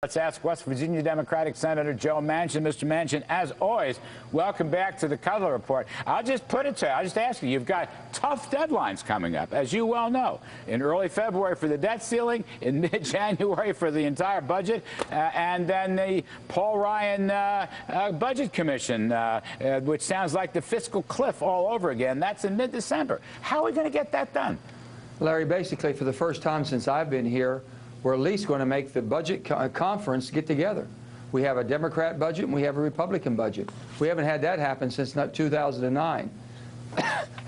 Let's ask West Virginia Democratic Senator Joe Manchin. Mr. Manchin, as always, welcome back to the Kudlow Report. I'll just put it to you. I'll just ask you, you've got tough deadlines coming up, as you well know. In early February for the debt ceiling, in mid-January for the entire budget, and then the Paul Ryan Budget Commission, which sounds like the fiscal cliff all over again. That's in mid-December. How are we going to get that done? Larry, basically, for the first time since I've been here, we're at least going to make the budget conference get together. We have a Democrat budget and we have a Republican budget. We haven't had that happen since 2009.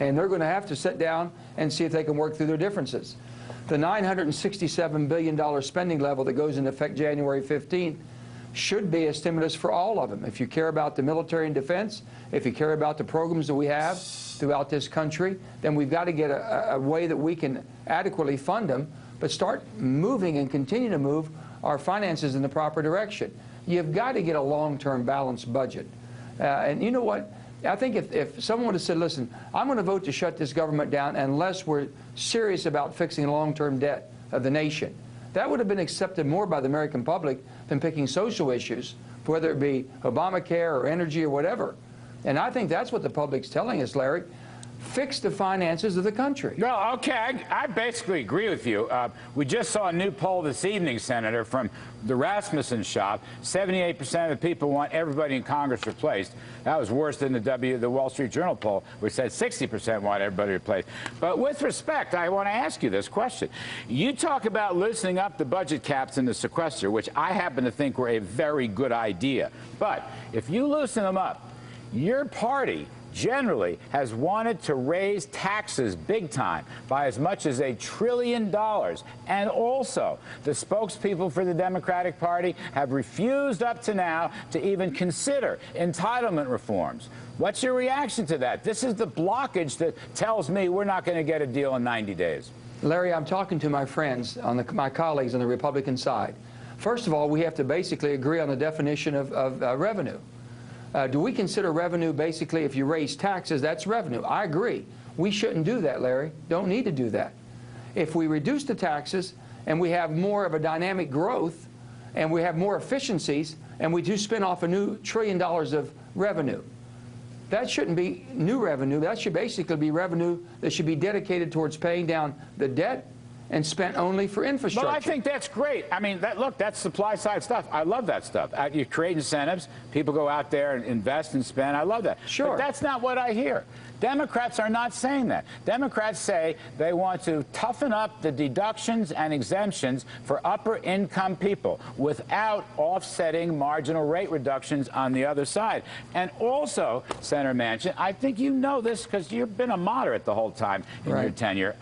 And they're going to have to sit down and see if they can work through their differences. The $967 billion spending level that goes into effect January 15th should be a stimulus for all of them. If you care about the military and defense, if you care about the programs that we have throughout this country, then we've got to get a way that we can adequately fund them, but start moving and continue to move our finances in the proper direction. You've got to get a long-term balanced budget. And you know what? I think if someone would have said, listen, I'm going to vote to shut this government down unless we're serious about fixing the long-term debt of the nation, that would have been accepted more by the American public than picking social issues, whether it be Obamacare or energy or whatever. And I think that's what the public's telling us, Larry. Fix the finances of the country. Well, okay, I basically agree with you. We just saw a new poll this evening, Senator, from the Rasmussen shop. 78% of the people want everybody in Congress replaced. That was worse than the Wall Street Journal poll, which said 60% want everybody replaced. But with respect, I want to ask you this question. You talk about loosening up the budget caps and the sequester, which I happen to think were a very good idea. But if you loosen them up, your party generally has wanted to raise taxes big time by as much as $1 trillion. And also, the spokespeople for the Democratic Party have refused up to now to even consider entitlement reforms. What's your reaction to that? This is the blockage that tells me we're not going to get a deal in 90 days. Larry, I'm talking to my friends, my colleagues on the Republican side. First of all, we have to basically agree on the definition of revenue. Do we consider revenue basically if you raise taxes, that's revenue? I agree. We shouldn't do that, Larry. Don't need to do that. If we reduce the taxes and we have more of a dynamic growth and we have more efficiencies and we do spin off a new $1 trillion of revenue, that shouldn't be new revenue. That should basically be revenue that should be dedicated towards paying down the debt and spent only for infrastructure. Well, I think that's great. I mean, look, that's supply-side stuff. I love that stuff. You create incentives. People go out there and invest and spend. I love that. Sure. But that's not what I hear. Democrats are not saying that. Democrats say they want to toughen up the deductions and exemptions for upper-income people without offsetting marginal rate reductions on the other side. And also, Senator Manchin, I think you know this because you've been a moderate the whole time in your tenure.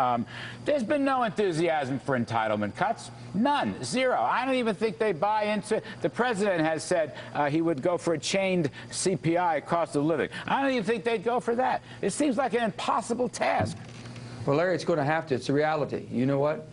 There's been no enthusiasm for entitlement cuts. None. Zero. I don't even think they buy into it. The president has said he would go for a chained CPI, cost of living. I don't even think they'd go for that. It seems like an impossible task. Well, Larry, it's going to have to. It's a reality. You know what?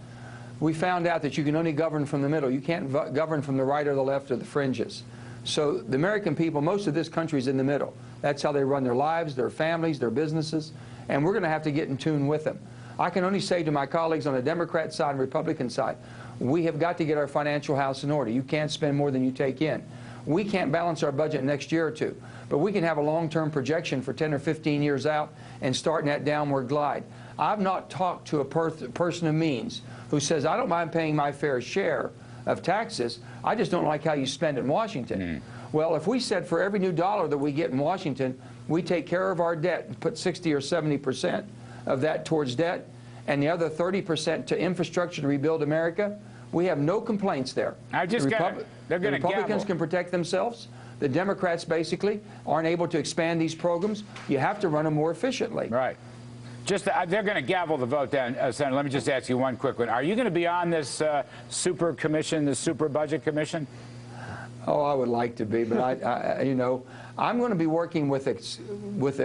We found out that you can only govern from the middle. You can't govern from the right or the left or the fringes. So the American people, most of this country is in the middle. That's how they run their lives, their families, their businesses, and we're going to have to get in tune with them. I can only say to my colleagues on the Democrat side and Republican side, we have got to get our financial house in order. You can't spend more than you take in. We can't balance our budget next year or two, but we can have a long-term projection for 10 or 15 years out and start in that downward glide. I've not talked to a person of means who says, I don't mind paying my fair share of taxes, I just don't like how you spend it in Washington. Well, if we said for every new dollar that we get in Washington, we take care of our debt and put 60 or 70% of that towards debt and the other 30% to infrastructure to rebuild America, we have no complaints there. The Republicans can protect themselves. The Democrats basically aren't able to expand these programs. You have to run them more efficiently. Right. They're going to gavel the vote down. Senator, let me just ask you one quick one. Are you going to be on this super commission, this super budget commission? Oh, I would like to be, but you know, I'm going to be working with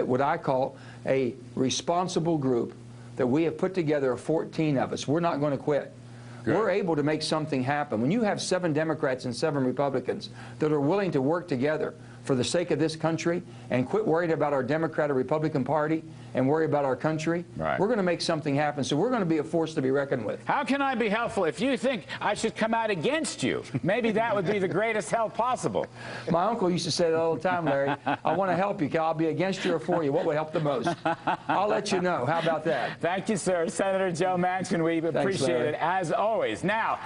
what I call a responsible group that we have put together, 14 of us. We're not going to quit. Good. We're able to make something happen. When you have 7 Democrats and 7 Republicans that are willing to work together for the sake of this country and quit worrying about our Democrat or Republican Party and worry about our country, Right. we're going to make something happen. So we're going to be a force to be reckoned with. How can I be helpful if you think I should come out against you? Maybe that would be the greatest help possible. My uncle used to say that all the time, Larry. I want to help you. I'll be against you or for you. What would help the most? I'll let you know. How about that? Thank you, sir. Senator Joe Manchin, we appreciate Larry. it as always. Now.